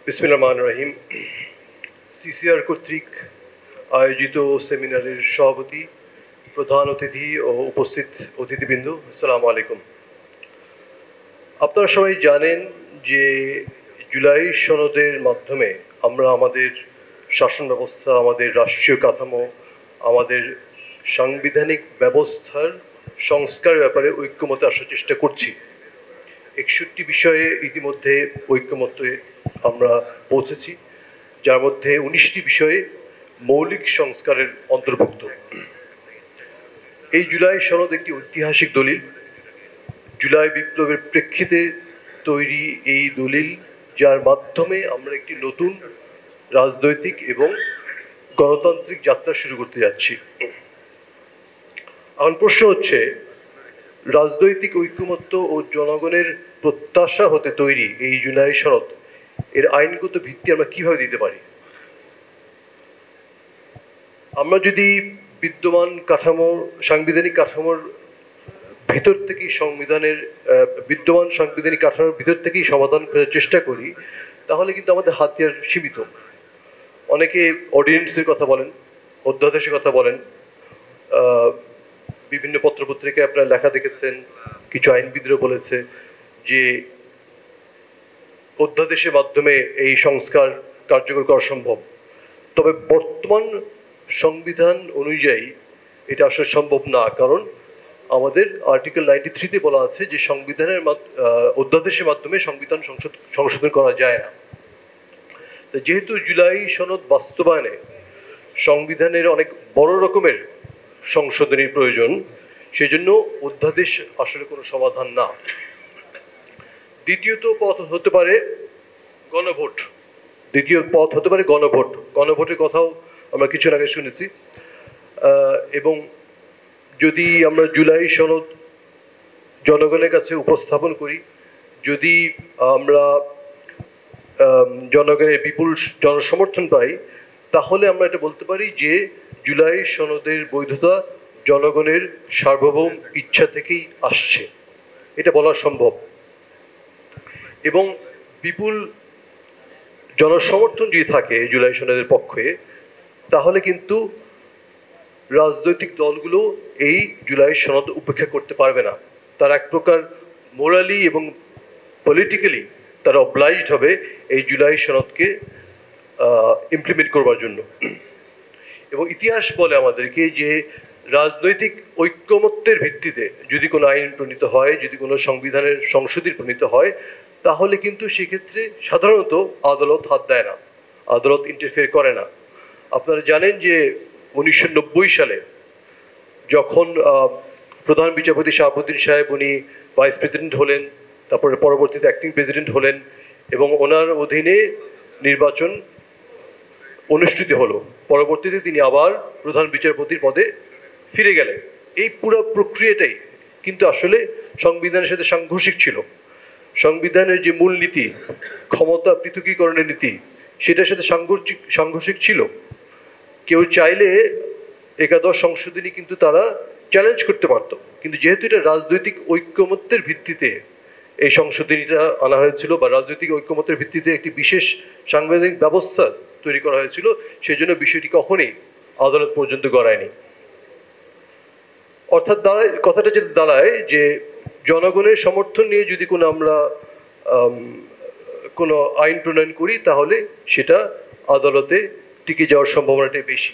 বিসমিল্লাহির রহমানির রহিম। সিসিআর কর্তৃক আয়োজিত সেমিনারের সভাপতি, প্রধান অতিথি ও উপস্থিত অতিথিবৃন্দ, আসসালামু আলাইকুম। আপনারা সবাই জানেন যে জুলাই সনদের মাধ্যমে আমরা আমাদের শাসন ব্যবস্থা, আমাদের রাষ্ট্রীয় কাঠামো, আমাদের সাংবিধানিক ব্যবস্থার সংস্কারের ব্যাপারে ঐক্যমতে আসার চেষ্টা করছি। 61 বিষয়ে ইতিমধ্যে ঐক্যমতে আমরা পৌঁছেছি, যার মধ্যে 19টি বিষয়ে মৌলিক সংস্কারের অন্তর্ভুক্ত। এই জুলাই সনদ একটি ঐতিহাসিক দলিল। জুলাই বিপ্লবের প্রেক্ষিতে তৈরি এই দলিল, যার মাধ্যমে আমরা একটি নতুন রাজনৈতিক এবং গণতান্ত্রিক যাত্রা শুরু করতে যাচ্ছি। এখন প্রশ্ন হচ্ছে, রাজনৈতিক ঐক্যমত্য ও জনগণের প্রত্যাশা হতে তৈরি এই জুলাই সনদ এর আইনগত ভিত্তি আমরা কিভাবে দিতে পারি? আমরা যদি বিদ্যমান কাঠামোর, সাংবিধানিক কাঠামোর ভিতর থেকেই বিদ্যমান সাংবিধানিক কাঠামোর ভিতর থেকেই সমাধান করার চেষ্টা করি, তাহলে কিন্তু আমাদের হাতিয়ার সীমিত। অনেকে অর্ডিন্যান্সের কথা বলেন, অধ্যাদেশের কথা বলেন, বিভিন্ন পত্রপত্রিকায় আপনারা লেখা দেখেছেন, কিছু আইনবিদরা বলেছে যে অধ্যাদেশের মাধ্যমে এই সংস্কার কার্যকর করা সম্ভব। তবে বর্তমান সংবিধান অনুযায়ী এটা আসলে সম্ভব না, কারণ আমাদের আর্টিকেল 93-তে বলা আছে যে সংবিধানের অধ্যাদেশের মাধ্যমে সংবিধান সংশোধন করা যায় না। যেহেতু জুলাই সনদ বাস্তবায়নে সংবিধানের অনেক বড় রকমের সংশোধনীর প্রয়োজন, সেজন্য অধ্যাদেশ আসলে কোনো সমাধান না। দ্বিতীয়ত পথ হতে পারে গণভোট। গণভোটের কথাও আমরা কিছু আগে শুনেছি। এবং যদি আমরা জুলাই সনদ জনগণের কাছে উপস্থাপন করি, যদি আমরা জনগণের বিপুল জনসমর্থন পাই, তাহলে আমরা এটা বলতে পারি যে জুলাই সনদের বৈধতা জনগণের সার্বভৌম ইচ্ছা থেকেই আসছে, এটা বলা সম্ভব। এবং বিপুল জনসমর্থন যদি থাকে জুলাই সনদের পক্ষে, তাহলে কিন্তু রাজনৈতিক দলগুলো এই জুলাই সনদ উপেক্ষা করতে পারবে না। তারা এক প্রকার মোরালি এবং পলিটিক্যালি তারা অবলাইজড হবে এই জুলাই সনদকে ইমপ্লিমেন্ট করবার জন্য। এবং ইতিহাস বলে আমাদেরকে যে রাজনৈতিক ঐক্যমত্যের ভিত্তিতে যদি কোনো আইন প্রণীত হয়, যদি কোনো সংবিধানের সংশোধনী প্রণীত হয়, তাহলে কিন্তু সেক্ষেত্রে সাধারণত আদালত হাত দেয় না, আদালত ইন্টারফেয়ার করে না। আপনারা জানেন যে 1990 সালে যখন প্রধান বিচারপতি শাহাবুদ্দিন সাহেব উনি ভাইস প্রেসিডেন্ট হলেন, তারপরে পরবর্তীতে অ্যাক্টিং প্রেসিডেন্ট হলেন এবং ওনার অধীনে নির্বাচন অনুষ্ঠিত হলো। পরবর্তীতে তিনি আবার প্রধান বিচারপতির পদে ফিরে গেলেন। এই পুরো প্রক্রিয়াটাই কিন্তু আসলে সংবিধানের সাথে সাংঘর্ষিক ছিল। সংবিধানের যে মূল নীতি, ক্ষমতা পৃথকীকরণের নীতি, সেটার সাথে সাংঘর্ষিক ছিল। কেউ চাইলে একাদশ সংশোধনী কিন্তু তারা চ্যালেঞ্জ করতে পারত, কিন্তু যেহেতু এটা রাজনৈতিক ঐক্যমত্যের ভিত্তিতে এই সংশোধনীটা আনা হয়েছিল, বা রাজনৈতিক ঐক্যমত্যের ভিত্তিতে একটি বিশেষ সাংবিধানিক ব্যবস্থা তৈরি করা হয়েছিল, সেই জন্য বিষয়টি কখনই আদালত পর্যন্ত গড়ায়নি। অর্থাৎ কথাটা যেটা দাঁড়ায় যে জনগণের সমর্থন নিয়ে যদি আমরা কোনো আইন প্রণয়ন করি, তাহলে সেটা আদালতে টিকে যাওয়ার সম্ভাবনাটাই বেশি।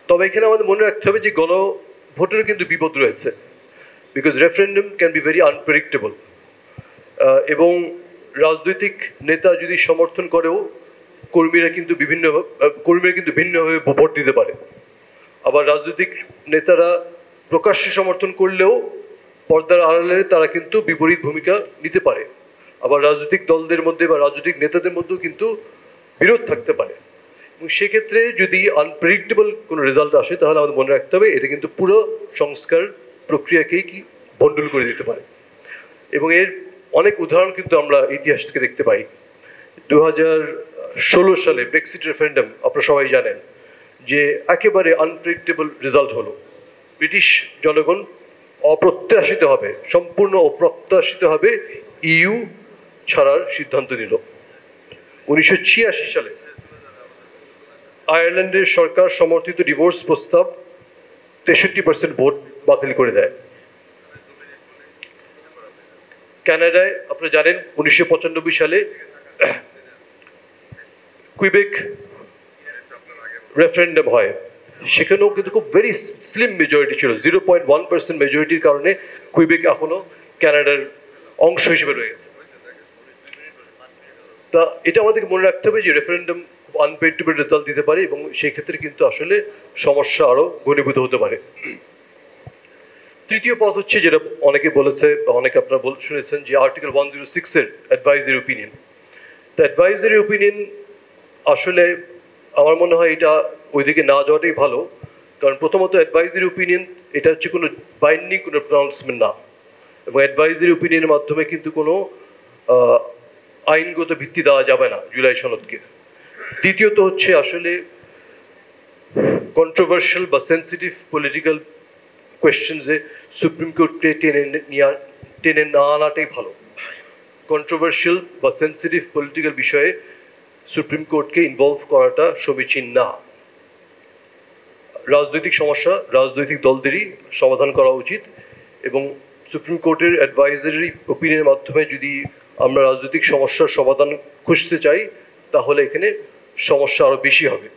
তবে এখানে আমাদের মনে রাখতে হবে যে গণভোটের কিন্তু বিপদ রয়েছে, because referendum can be very unpredictable. এবং রাজনৈতিক নেতা যদি সমর্থন করেও কর্মীরা কিন্তু ভিন্নভাবে ভোট দিতে পারে। আবার রাজনৈতিক নেতারা প্রকাশ্যে সমর্থন করলেও পর্দার আড়ালে তারা কিন্তু বিপরীত ভূমিকা নিতে পারে। আবার রাজনৈতিক দলদের মধ্যে বা রাজনৈতিক নেতাদের মধ্যেও কিন্তু বিরোধ থাকতে পারে। এবং সেক্ষেত্রে যদি আনপ্রেডিক্টেবল কোনো রেজাল্ট আসে, তাহলে আমাদের মনে রাখতে হবে এটা কিন্তু পুরো সংস্কার প্রক্রিয়াকেই ভণ্ডুল করে দিতে পারে। এবং এর অনেক উদাহরণ কিন্তু আমরা ইতিহাস থেকে দেখতে পাই। 2016 সালে ব্রেক্সিট রেফারেন্ডাম আপনারা সবাই জানেন যে একেবারে আনপ্রেডিক্টেবল রেজাল্ট হলো। ব্রিটিশ জনগণ সম্পূর্ণ অপ্রত্যাশিতভাবে ইইউ ছাড়ার সিদ্ধান্ত নিল। 1986 সালে আয়ারল্যান্ডের সরকার সমর্থিত ডিভোর্স প্রস্তাব 63% ভোট বাতিল করে দেয়। কানাডায় আপনারা জানেন 1995 সালে কুইবেক রেফারেন্ডাম হয়, সেখানেও কিন্তু খুব ভেরি স্লিম মেজরিটি ছিল, 0.1% মেজরিটির কারণে কুইবেক এখনো কানাডার অংশ হিসেবে রয়েছে। তা এটা আমাদেরকে মনে রাখতে হবে যে রেফারেন্ডাম খুব আনপ্রেডিক্টেবল রেজাল্ট দিতে পারে এবং সেই ক্ষেত্রে কিন্তু আসলে সমস্যা আরো ঘনীভূত হতে পারে। তৃতীয় পথ হচ্ছে যেটা অনেকে বলেছে বা অনেকে আপনারা শুনেছেন যে আর্টিকেল 106 এর অ্যাডভাইজারি ওপিনিয়ন। তো অ্যাডভাইজারি ওপিনিয়ন আসলে আমার মনে হয় এটা ওইদিকে না যাওয়াটাই ভালো, কারণ প্রথমত অ্যাডভাইজারি ওপিনিয়ন এটা হচ্ছে কোনো বাইন্ডিং কোনো প্রনাউন্সমেন্ট না, এবং অ্যাডভাইজারি ওপিনিয়নের মাধ্যমে কিন্তু কোনো আইনগত ভিত্তি দেওয়া যাবে না জুলাই সনদকে। দ্বিতীয়ত হচ্ছে আসলে কন্ট্রোভার্সিয়াল বা সেন্সিটিভ পলিটিক্যাল কোয়েশ্চেন্সে সুপ্রিম কোর্টকে টেনে না আনাটাই ভালো। কন্ট্রোভার্সিয়াল বা সেন্সিটিভ পলিটিক্যাল বিষয়ে সুপ্রিম কোর্টকে ইনভলভ করাটা সমীচীন না। রাজনৈতিক সমস্যা রাজনৈতিক দলদেরই সমাধান করা উচিত, এবং সুপ্রিম কোর্টের অ্যাডভাইজারি ওপিনিয়নের মাধ্যমে যদি আমরা রাজনৈতিক সমস্যার সমাধান খুঁজতে চাই তাহলে এখানে সমস্যা আরো বেশি হবে।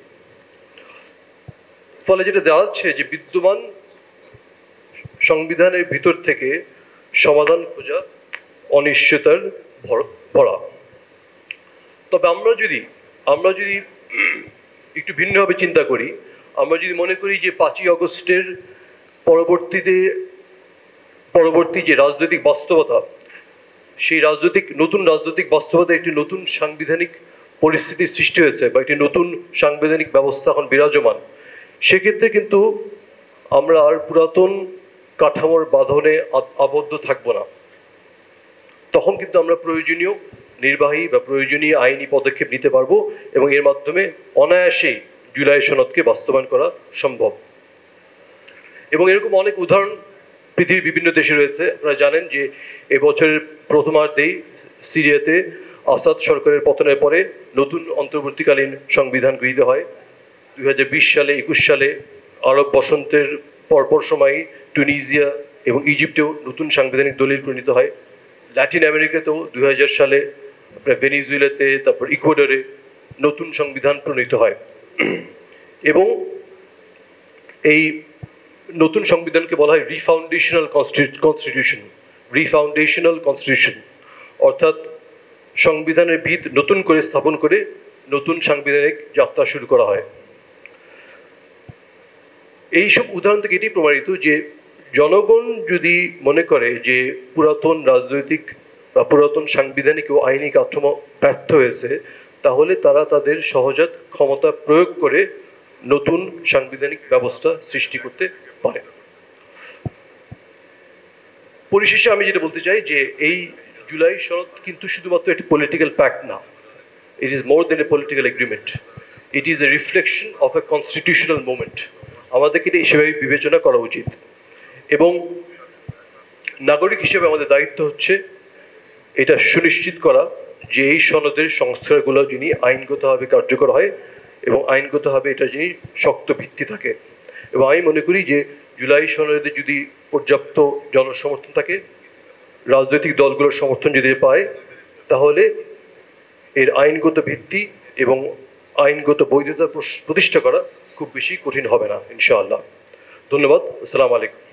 ফলে যেটা দাঁড়াচ্ছে যে বিদ্যমান সংবিধানের ভিতর থেকে সমাধান খোঁজা অনিশ্চয়তার ভরা। তবে আমরা যদি একটু ভিন্নভাবে চিন্তা করি, আমরা যদি মনে করি যে 5ই আগস্টের পরবর্তী যে রাজনৈতিক বাস্তবতা, সেই নতুন রাজনৈতিক বাস্তবতা একটি নতুন সাংবিধানিক পরিস্থিতির সৃষ্টি হয়েছে বা একটি নতুন সাংবিধানিক ব্যবস্থা এখন বিরাজমান, সেক্ষেত্রে কিন্তু আমরা আর পুরাতন কাঠামোর বাঁধনে আবদ্ধ থাকবো না। তখন কিন্তু আমরা প্রয়োজনীয় নির্বাহী বা প্রয়োজনীয় আইনি পদক্ষেপ নিতে পারবো এবং এর মাধ্যমে অনায়াসেই জুলাই সনদকে বাস্তবায়ন করা সম্ভব। এবং এরকম অনেক উদাহরণ পৃথিবীর বিভিন্ন দেশে রয়েছে। আপনারা জানেন যে এবছরের প্রথমার্ধেই সিরিয়াতে আসাদ সরকারের পতনের পরে নতুন অন্তর্বর্তীকালীন সংবিধান গৃহীত হয়। 2020 সালে 21 সালে আরব বসন্তের পরপর সময় টুনিজিয়া এবং ইজিপ্টেও নতুন সাংবিধানিক দলিল প্রণীত হয়। ল্যাটিন আমেরিকাতেও 2000 সালে ভেনিজুয়েলাতে, তারপর ইকুয়েডরে নতুন সংবিধান প্রণীত হয়। এবং এই নতুন সংবিধানকে বলা হয় রিফাউন্ডেশনাল কনস্টিটিউশন, অর্থাৎ সংবিধানের ভিত নতুন করে স্থাপন করে নতুন সাংবিধানিক যাত্রা শুরু করা হয়। এইসব উদাহরণ থেকে এটি প্রমাণিত যে জনগণ যদি মনে করে যে পুরাতন রাজনৈতিক বা পুরাতন সাংবিধানিক ও আইনি কাঠামো ব্যর্থ হয়েছে, তাহলে তারা তাদের সহজাত ক্ষমতা প্রয়োগ করে নতুন সাংবিধানিক ব্যবস্থা সৃষ্টি করতে পারে। পরিশেষে আমি যেটা বলতে চাই যে এই জুলাই সনদ কিন্তু শুধুমাত্র একটি পলিটিক্যাল প্যাক্ট না, it is more than a political agreement, it is a reflection of a constitutional movement. আমাদেরকে এটা হিসেবে বিবেচনা করা উচিত, এবং নাগরিক হিসেবে আমাদের দায়িত্ব হচ্ছে এটা সুনিশ্চিত করা যে এই সনদের সংস্কারগুলো যিনি আইনগতভাবে কার্যকর হয় এবং আইনগতভাবে এটা যিনি শক্ত ভিত্তি থাকে। এবং আমি মনে করি যে জুলাই সনদে যদি পর্যাপ্ত জনসমর্থন থাকে, রাজনৈতিক দলগুলোর সমর্থন যদি পায়, তাহলে এর আইনগত ভিত্তি এবং আইনগত বৈধতা প্রতিষ্ঠা করা খুব বেশি কঠিন হবে না ইনশাআল্লাহ। ধন্যবাদ। আসসালামু আলাইকুম।